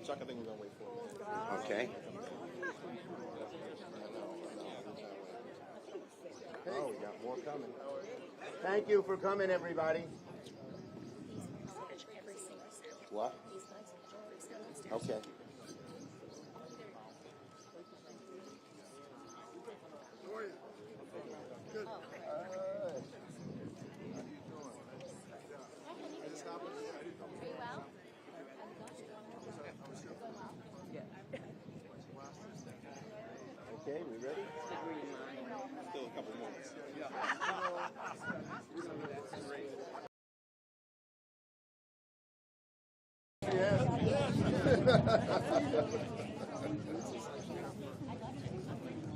Chuck, I think we're going to wait for him. Okay. Oh, we got more coming. Thank you for coming, everybody. What? Okay. How are you? Good. I just happened to Very well. Okay, we ready? still a couple moments.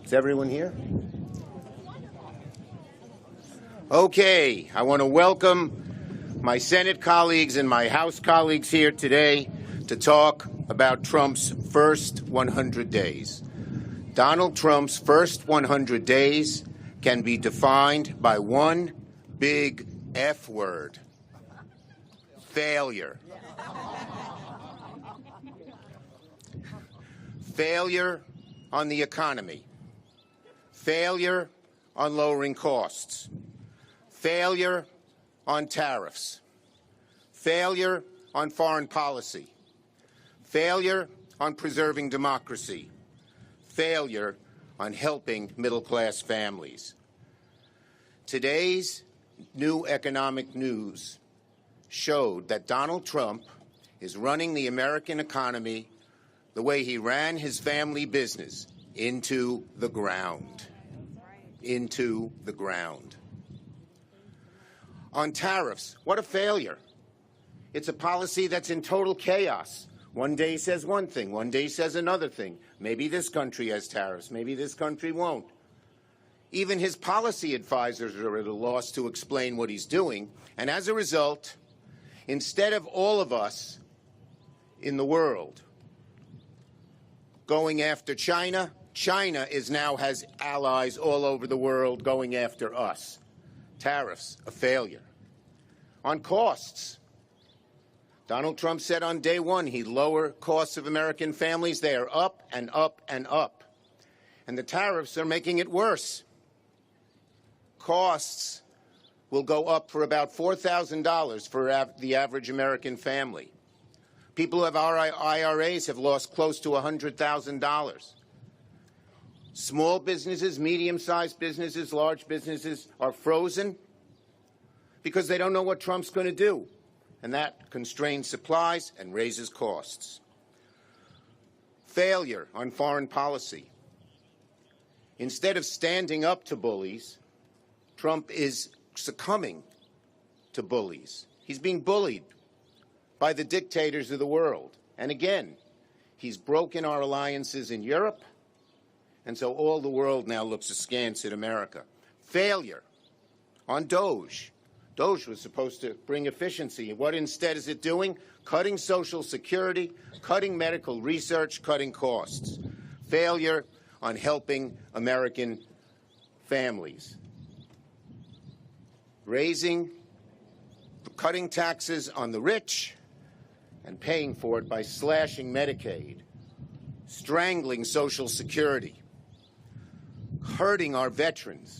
Is everyone here? Okay, I want to welcome my Senate colleagues and my House colleagues here today to talk about Trump's first 100 days. Donald Trump's first 100 days can be defined by one big F word: failure. Failure on the economy. Failure on lowering costs. Failure on tariffs. Failure on foreign policy. Failure on preserving democracy. Failure on helping middle-class families. Today's new economic news showed that Donald Trump is running the American economy the way he ran his family business, into the ground. Into the ground. On tariffs, what a failure. It's a policy that's in total chaos. One day says one thing, one day says another thing. Maybe this country has tariffs, maybe this country won't. Even his policy advisors are at a loss to explain what he's doing. And as a result, instead of all of us in the world going after China, China now has allies all over the world going after us. Tariffs, a failure. On costs, Donald Trump said on day one he'd lower costs of American families. They are up and up and up. And the tariffs are making it worse. Costs will go up for about $4,000 for the average American family. People who have IRAs have lost close to $100,000. Small businesses, medium-sized businesses, large businesses are frozen because they don't know what Trump's going to do. And that constrains supplies and raises costs. Failure on foreign policy. Instead of standing up to bullies, Trump is succumbing to bullies. He's being bullied by the dictators of the world. And again, he's broken our alliances in Europe, and so all the world now looks askance at America. Failure on DOGE. DOGE was supposed to bring efficiency. What instead is it doing? Cutting Social Security, cutting medical research, cutting costs. Failure on helping American families. Cutting taxes on the rich and paying for it by slashing Medicaid, strangling Social Security, hurting our veterans.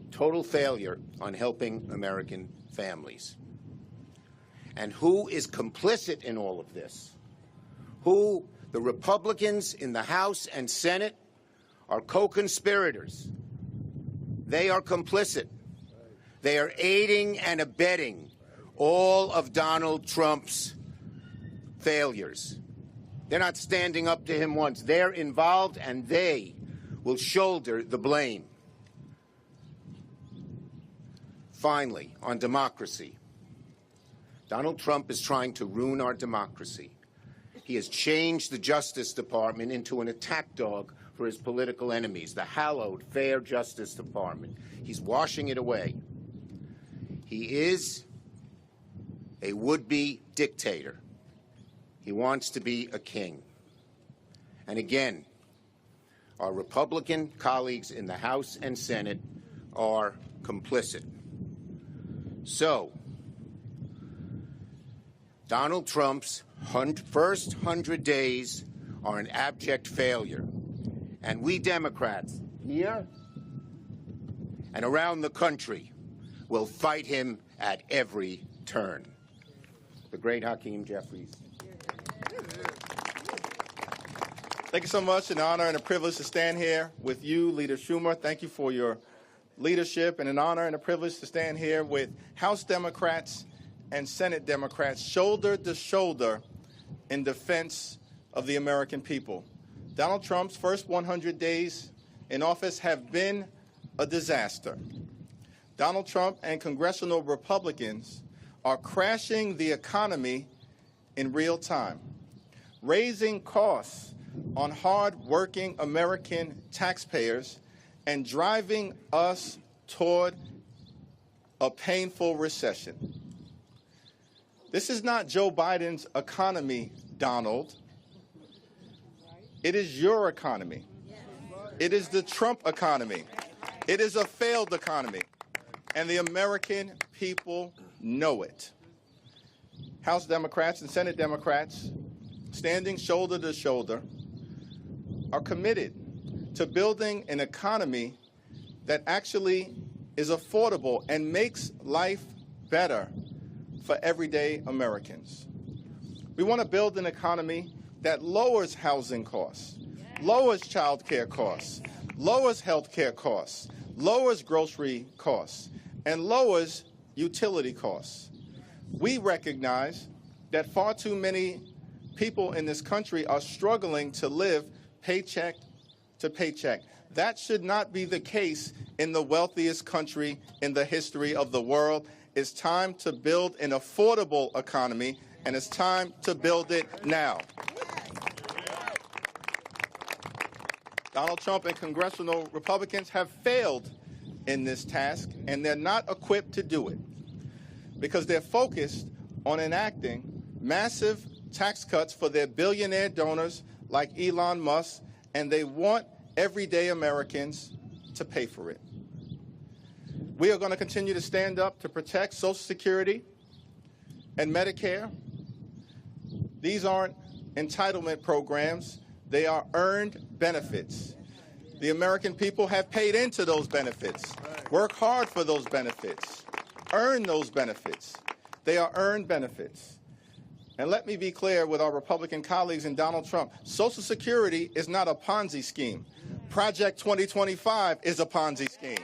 Total failure on helping American families. And who is complicit in all of this? The Republicans in the House and Senate are co-conspirators. They are complicit. They are aiding and abetting all of Donald Trump's failures. They're not standing up to him once. They're involved, and they will shoulder the blame. Finally, on democracy. Donald Trump is trying to ruin our democracy. He has changed the Justice Department into an attack dog for his political enemies, the hallowed, fair Justice Department. He's washing it away. He is a would-be dictator. He wants to be a king. And again, our Republican colleagues in the House and Senate are complicit. So, Donald Trump's first 100 days are an abject failure. And we Democrats here and around the country will fight him at every turn. The great Hakeem Jeffries. Thank you so much. An honor and a privilege to stand here with you, Leader Schumer. Thank you for your leadership, and an honor and a privilege to stand here with House Democrats and Senate Democrats, shoulder to shoulder, in defense of the American people. Donald Trump's first 100 days in office have been a disaster. Donald Trump and congressional Republicans are crashing the economy in real time, raising costs on hard-working American taxpayers and driving us toward a painful recession. This is not Joe Biden's economy, Donald. It is your economy. It is the Trump economy. It is a failed economy, and the American people know it. House Democrats and Senate Democrats, standing shoulder to shoulder, are committed to building an economy that actually is affordable and makes life better for everyday Americans. We want to build an economy that lowers housing costs, lowers child care costs, lowers health care costs, lowers grocery costs, and lowers utility costs. We recognize that far too many people in this country are struggling to live paycheck to paycheck. That should not be the case in the wealthiest country in the history of the world. It's time to build an affordable economy, and it's time to build it now. Donald Trump and congressional Republicans have failed in this task, and they're not equipped to do it because they're focused on enacting massive tax cuts for their billionaire donors like Elon Musk, and they want everyday Americans to pay for it. We are going to continue to stand up to protect Social Security and Medicare. These aren't entitlement programs. They are earned benefits. The American people have paid into those benefits, work hard for those benefits, earn those benefits. They are earned benefits. And let me be clear with our Republican colleagues and Donald Trump, Social Security is not a Ponzi scheme. Project 2025 is a Ponzi scheme.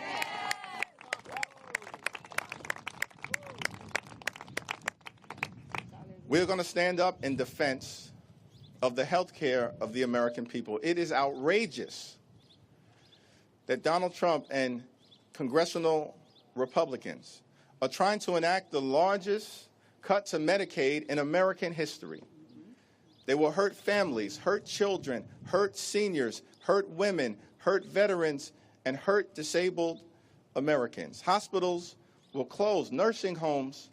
We're going to stand up in defense of the health care of the American people. It is outrageous that Donald Trump and congressional Republicans are trying to enact the largest cut to Medicaid in American history. They will hurt families, hurt children, hurt seniors, hurt women, hurt veterans, and hurt disabled Americans. Hospitals will close, nursing homes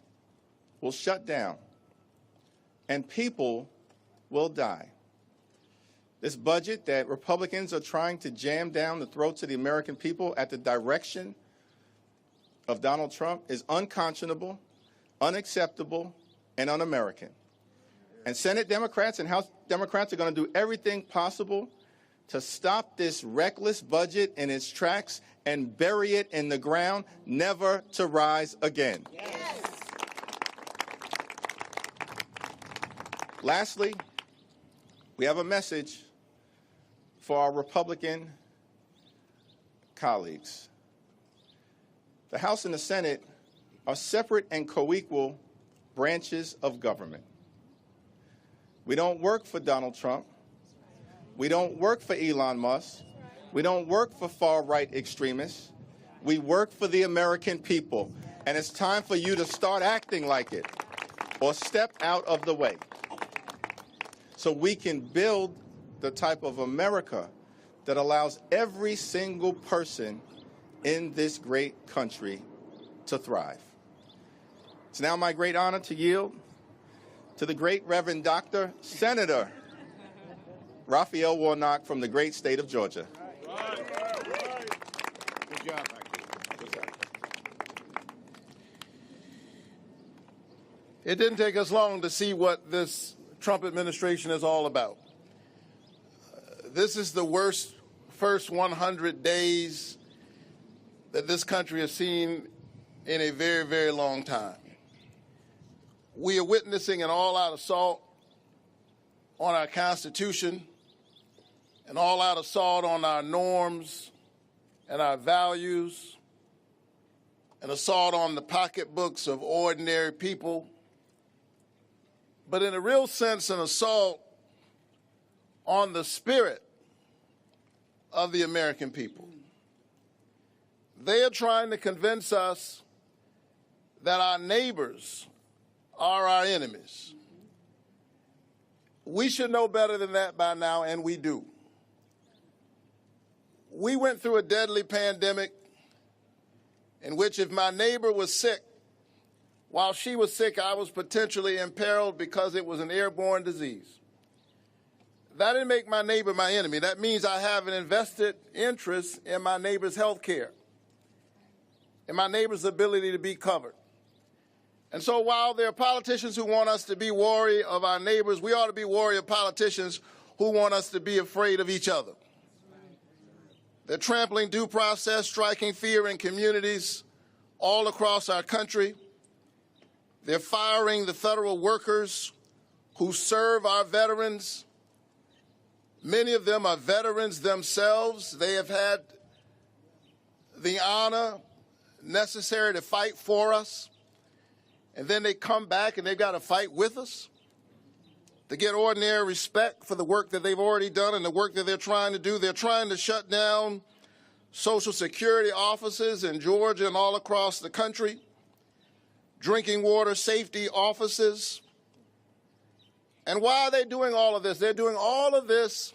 will shut down, and people will die. This budget that Republicans are trying to jam down the throats of the American people at the direction of Donald Trump is unconscionable, unacceptable, and un-American. And Senate Democrats and House Democrats are going to do everything possible to stop this reckless budget in its tracks and bury it in the ground, never to rise again. Yes. Lastly, we have a message for our Republican colleagues. The House and the Senate are separate and co-equal branches of government. We don't work for Donald Trump. We don't work for Elon Musk. We don't work for far-right extremists. We work for the American people. And it's time for you to start acting like it or step out of the way so we can build the type of America that allows every single person in this great country to thrive. It's now my great honor to yield to the great Reverend Dr. Senator Raphael Warnock from the great state of Georgia. Good job, Hakeem. Good job. It didn't take us long to see what this Trump administration is all about. This is the worst first 100 days that this country has seen in a very, very long time. We are witnessing an all-out assault on our Constitution, an all-out assault on our norms and our values, an assault on the pocketbooks of ordinary people, but in a real sense, an assault on the spirit of the American people. They are trying to convince us that our neighbors are our enemies. We should know better than that by now, and we do. We went through a deadly pandemic in which if my neighbor was sick, while she was sick, I was potentially imperiled because it was an airborne disease. That didn't make my neighbor my enemy. That means I have an invested interest in my neighbor's health care, in my neighbor's ability to be covered. And so while there are politicians who want us to be wary of our neighbors, we ought to be wary of politicians who want us to be afraid of each other. They're trampling due process, striking fear in communities all across our country. They're firing the federal workers who serve our veterans. Many of them are veterans themselves. They have had the honor necessary to fight for us. And then they come back and they've got to fight with us to get ordinary respect for the work that they've already done and the work that they're trying to do. They're trying to shut down Social Security offices in Georgia and all across the country, drinking water safety offices. And why are they doing all of this? They're doing all of this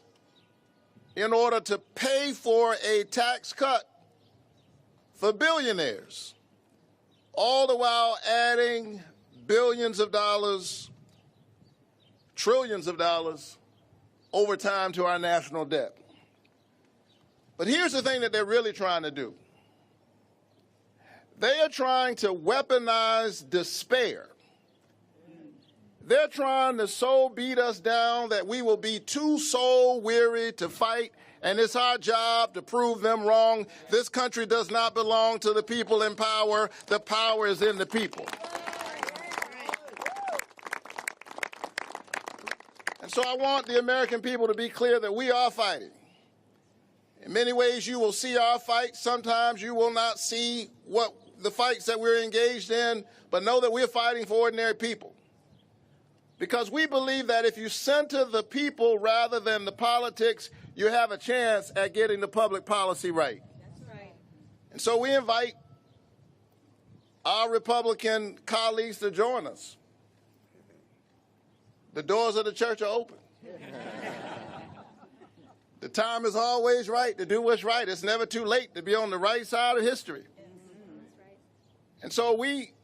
in order to pay for a tax cut for billionaires, all the while adding billions of dollars, trillions of dollars over time to our national debt. But here's the thing that they're really trying to do. They are trying to weaponize despair. They're trying to so beat us down that we will be too soul weary to fight, and it's our job to prove them wrong. This country does not belong to the people in power. The power is in the people. And so I want the American people to be clear that we are fighting. In many ways, you will see our fight. Sometimes you will not see what the fights that we're engaged in, but know that we're fighting for ordinary people. Because we believe that if you center the people rather than the politics, you have a chance at getting the public policy right. That's right. And so we invite our Republican colleagues to join us. The doors of the church are open. The time is always right to do what's right. It's never too late to be on the right side of history. And so we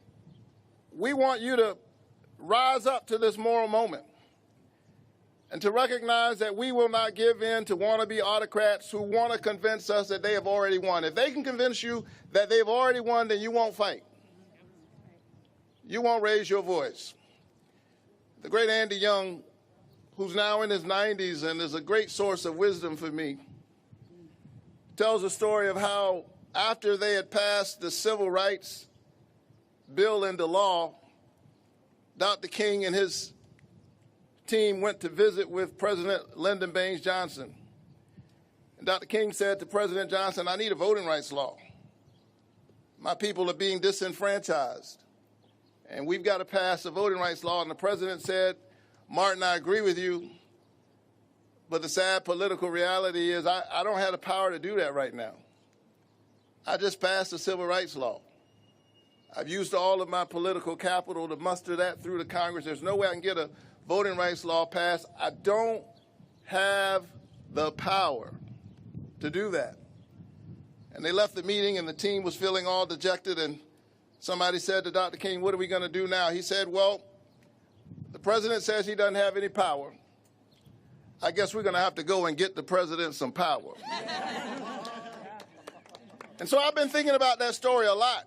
want you to rise up to this moral moment and to recognize that we will not give in to wannabe autocrats who want to convince us that they have already won. If they can convince you that they've already won, then you won't fight. You won't raise your voice. The great Andy Young, who's now in his 90s and is a great source of wisdom for me, tells a story of how after they had passed the Civil Rights Bill into law, Dr. King and his team went to visit with President Lyndon Baines Johnson. And Dr. King said to President Johnson, I need a voting rights law. My people are being disenfranchised, and we've got to pass a voting rights law. And the president said, Martin, I agree with you, but the sad political reality is I don't have the power to do that right now. I just passed a civil rights law. I've used all of my political capital to muster that through the Congress. There's no way I can get a voting rights law passed. I don't have the power to do that. And they left the meeting, and the team was feeling all dejected, and somebody said to Dr. King, what are we going to do now? He said, well, the president says he doesn't have any power. I guess we're going to have to go and get the president some power. And so I've been thinking about that story a lot.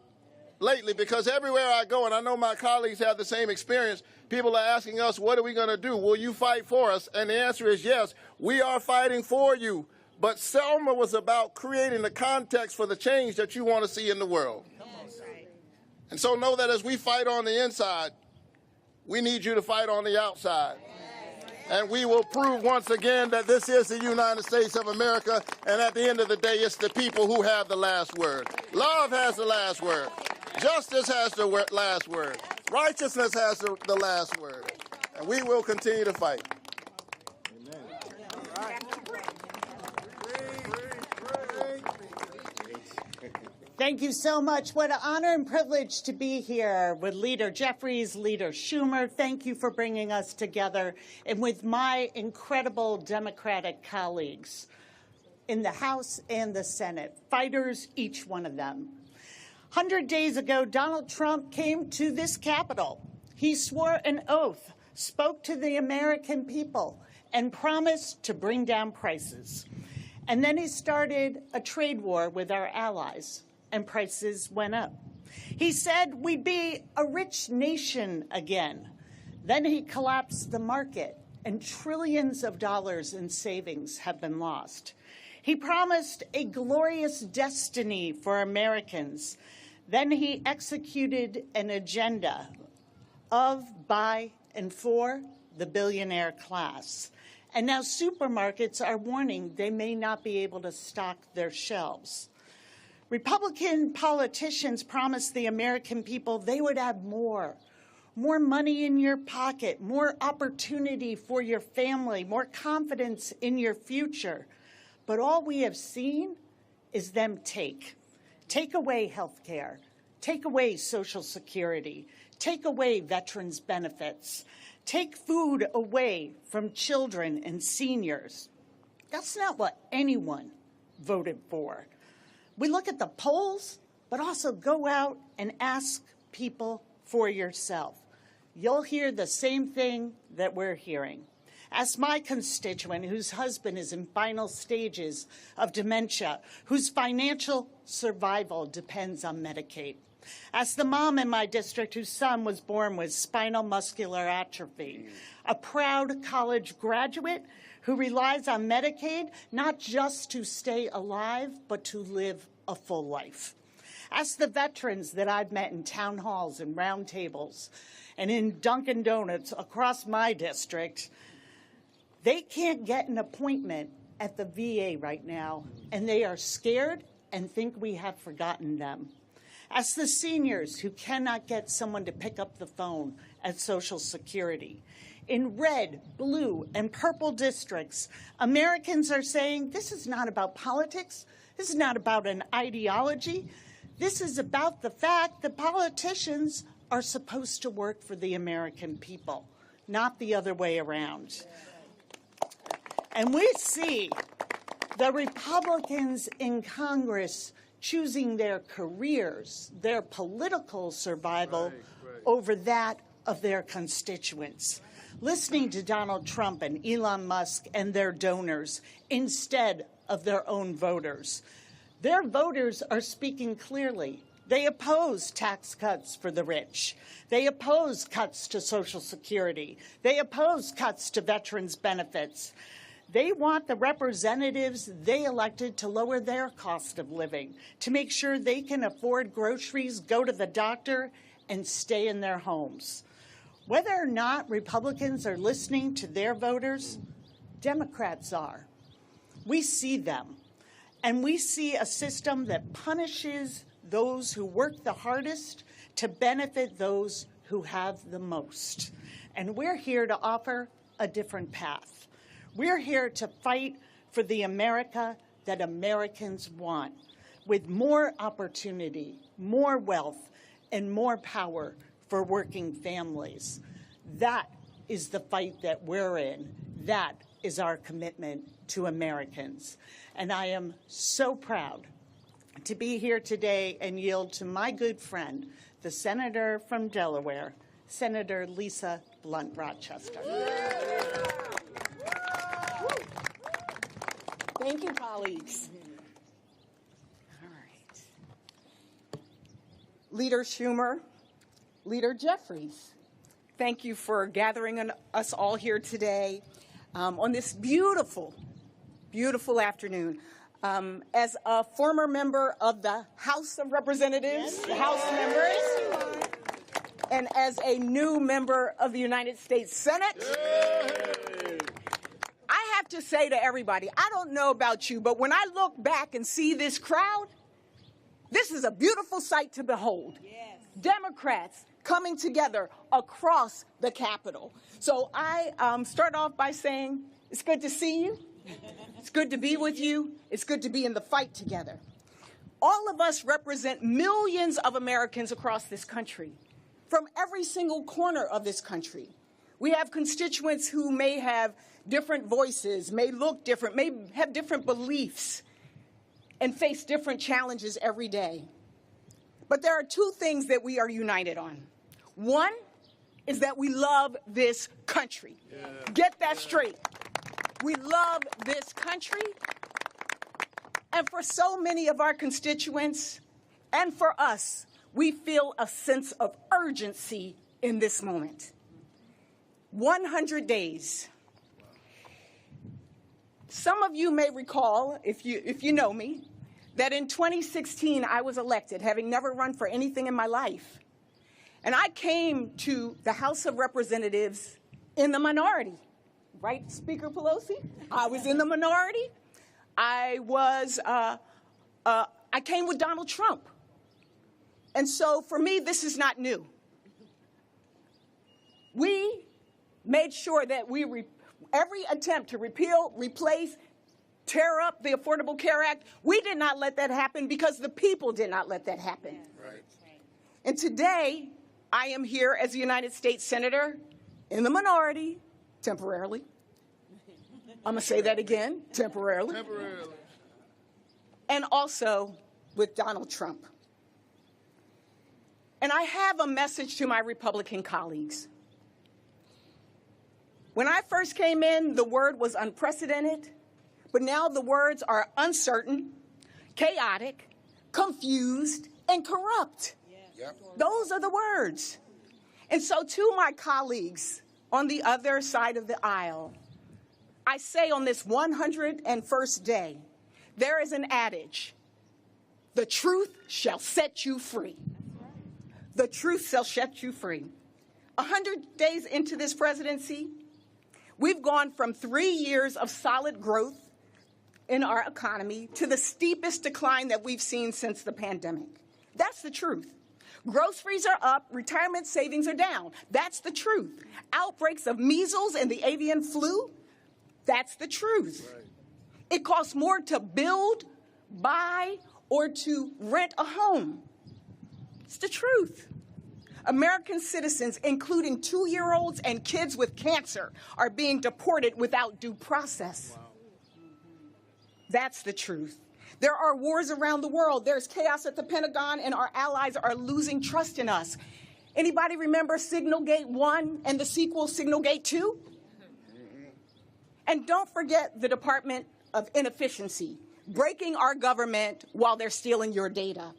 lately, because everywhere I go, and I know my colleagues have the same experience, people are asking us, what are we going to do? Will you fight for us? And the answer is yes, we are fighting for you. But Selma was about creating the context for the change that you want to see in the world. And so know that as we fight on the inside, we need you to fight on the outside. And we will prove once again that this is the United States of America, and at the end of the day, it's the people who have the last word. Love has the last word. Justice has the last word. Righteousness has the last word. And we will continue to fight. Thank you so much. What an honor and privilege to be here with Leader Jeffries, Leader Schumer. Thank you for bringing us together, and with my incredible Democratic colleagues in the House and the Senate, fighters, each one of them. 100 days ago, Donald Trump came to this Capitol. He swore an oath, spoke to the American people, and promised to bring down prices. And then he started a trade war with our allies, and prices went up. He said we'd be a rich nation again. Then he collapsed the market, and trillions of dollars in savings have been lost. He promised a glorious destiny for Americans. Then he executed an agenda of, by, and for the billionaire class. And now supermarkets are warning they may not be able to stock their shelves. Republican politicians promised the American people they would have more money in your pocket, more opportunity for your family, more confidence in your future. But all we have seen is them take away health care, take away Social Security, take away veterans' benefits, take food away from children and seniors. That's not what anyone voted for. We look at the polls, but also go out and ask people for yourself. You'll hear the same thing that we're hearing. Ask my constituent whose husband is in final stages of dementia, whose financial survival depends on Medicaid. Ask the mom in my district whose son was born with spinal muscular atrophy, a proud college graduate who relies on Medicaid not just to stay alive, but to live a full life. Ask the veterans that I've met in town halls and roundtables and in Dunkin' Donuts across my district. They can't get an appointment at the VA right now, and they are scared and think we have forgotten them. Ask the seniors who cannot get someone to pick up the phone at Social Security. In red, blue, and purple districts, Americans are saying this is not about politics. This is not about an ideology. This is about the fact that politicians are supposed to work for the American people, not the other way around. And we see the Republicans in Congress choosing their careers, their political survival, over that of their constituents, listening to Donald Trump and Elon Musk and their donors instead of their own voters. Their voters are speaking clearly. They oppose tax cuts for the rich. They oppose cuts to Social Security. They oppose cuts to veterans' benefits. They want the representatives they elected to lower their cost of living, to make sure they can afford groceries, go to the doctor, and stay in their homes. Whether or not Republicans are listening to their voters, Democrats are. We see them, and we see a system that punishes those who work the hardest to benefit those who have the most. And we're here to offer a different path. We're here to fight for the America that Americans want, with more opportunity, more wealth, and more power for working families. That is the fight that we're in. That is our commitment to Americans. And I am so proud to be here today and yield to my good friend, the Senator from Delaware, Senator Lisa Blunt Rochester. Thank you, colleagues. All right. Leader Schumer, Leader Jeffries, thank you for gathering us all here today on this beautiful, beautiful afternoon. As a former member of the House of Representatives, House members, and as a new member of the United States Senate, I have to say to everybody, I don't know about you, but when I look back and see this crowd, this is a beautiful sight to behold. Yes. Democrats coming together across the Capitol. So I start off by saying, it's good to see you. It's good to be with you. It's good to be in the fight together. All of us represent millions of Americans across this country, from every single corner of this country. We have constituents who may have different voices, may look different, may have different beliefs, and face different challenges every day. But there are two things that we are united on. One is that we love this country. Yeah. Get that straight. We love this country. And for so many of our constituents, and for us, we feel a sense of urgency in this moment. 100 days. Some of you may recall, if you know me, that in 2016 I was elected, having never run for anything in my life. And I came to the House of Representatives in the minority. Right, Speaker Pelosi? I was in the minority. I came with Donald Trump. And so for me, this is not new. We made sure that every attempt to repeal, replace, tear up the Affordable Care Act, we did not let that happen because the people did not let that happen. Right. And today, I am here as a United States Senator in the minority, temporarily. I'm going to say that again, temporarily. Temporarily. And also with Donald Trump. And I have a message to my Republican colleagues. When I first came in, the word was unprecedented, but now the words are uncertain, chaotic, confused, and corrupt. Yep. Those are the words. And so to my colleagues on the other side of the aisle, I say on this 101st day, there is an adage, the truth shall set you free. The truth shall set you free. 100 days into this presidency, we've gone from 3 years of solid growth in our economy to the steepest decline that we've seen since the pandemic. That's the truth. Groceries are up, retirement savings are down. That's the truth. Outbreaks of measles and the avian flu, that's the truth. Right. It costs more to build, buy, or to rent a home. It's the truth. American citizens, including 2-year-olds and kids with cancer, are being deported without due process. Wow. That's the truth. There are wars around the world. There's chaos at the Pentagon, and our allies are losing trust in us. Anybody remember Signalgate 1 and the sequel Signalgate 2? And don't forget the Department of Inefficiency, breaking our government while they're stealing your data.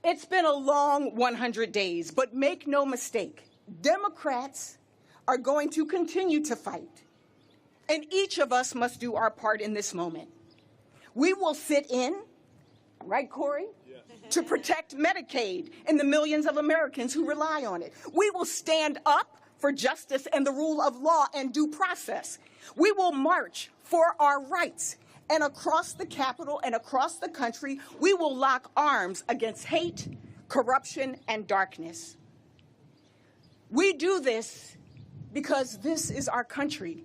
It's been a long 100 days, but make no mistake, Democrats are going to continue to fight. And each of us must do our part in this moment. We will sit in, right, Corey? Yeah. To protect Medicaid and the millions of Americans who rely on it. We will stand up for justice and the rule of law and due process. We will march for our rights. And across the Capitol and across the country, we will lock arms against hate, corruption, and darkness. We do this because this is our country.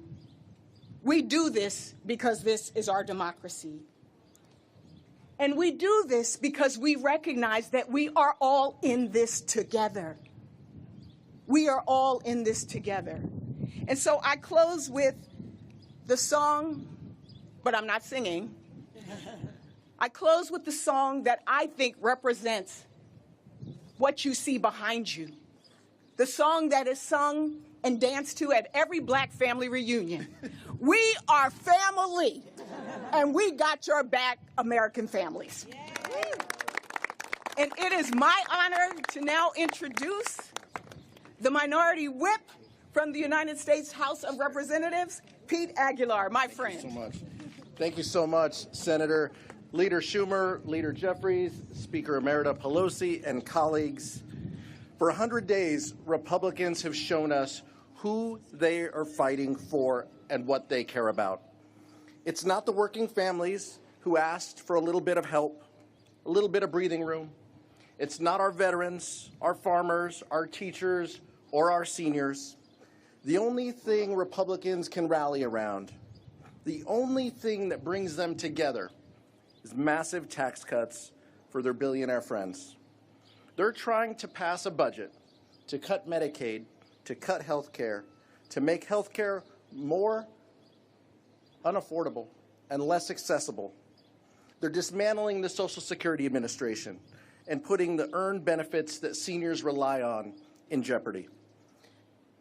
We do this because this is our democracy. And we do this because we recognize that we are all in this together. We are all in this together. And so I close with the song, but I'm not singing. I close with the song that I think represents what you see behind you. The song that is sung and danced to at every Black family reunion. We are family, and we got your back, American families. And it is my honor to now introduce the Minority Whip from the United States House of Representatives, Pete Aguilar, my friend. Thank you so much. Thank you so much, Senator. Leader Schumer, Leader Jeffries, Speaker Emerita Pelosi, and colleagues. For 100 days, Republicans have shown us who they are fighting for and what they care about. It's not the working families who asked for a little bit of help, a little bit of breathing room. It's not our veterans, our farmers, our teachers, or our seniors. The only thing Republicans can rally around, the only thing that brings them together, is massive tax cuts for their billionaire friends. They're trying to pass a budget to cut Medicaid, to cut health care, to make health care more unaffordable and less accessible. They're dismantling the Social Security Administration and putting the earned benefits that seniors rely on in jeopardy.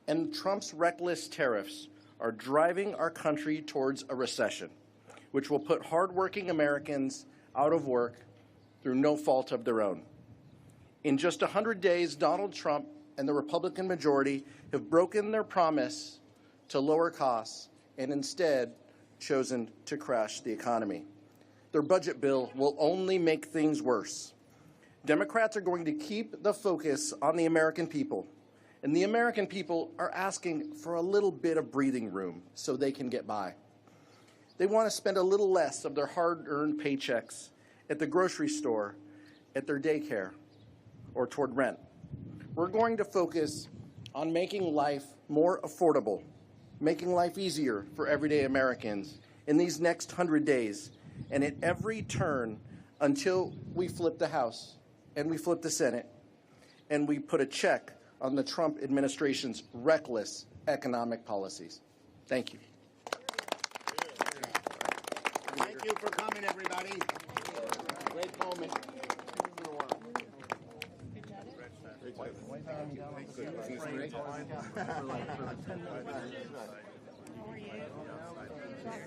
And Trump's reckless tariffs are driving our country towards a recession, which will put hardworking Americans out of work through no fault of their own. In just 100 days, Donald Trump and the Republican majority have broken their promise to lower costs and instead chosen to crash the economy. Their budget bill will only make things worse. Democrats are going to keep the focus on the American people, and the American people are asking for a little bit of breathing room so they can get by. They want to spend a little less of their hard-earned paychecks at the grocery store, at their daycare, or toward rent. We're going to focus on making life more affordable, making life easier for everyday Americans in these next 100 days, and at every turn until we flip the House and we flip the Senate and we put a check on the Trump administration's reckless economic policies. Thank you. Thank you for coming, everybody. Great moment. How are you?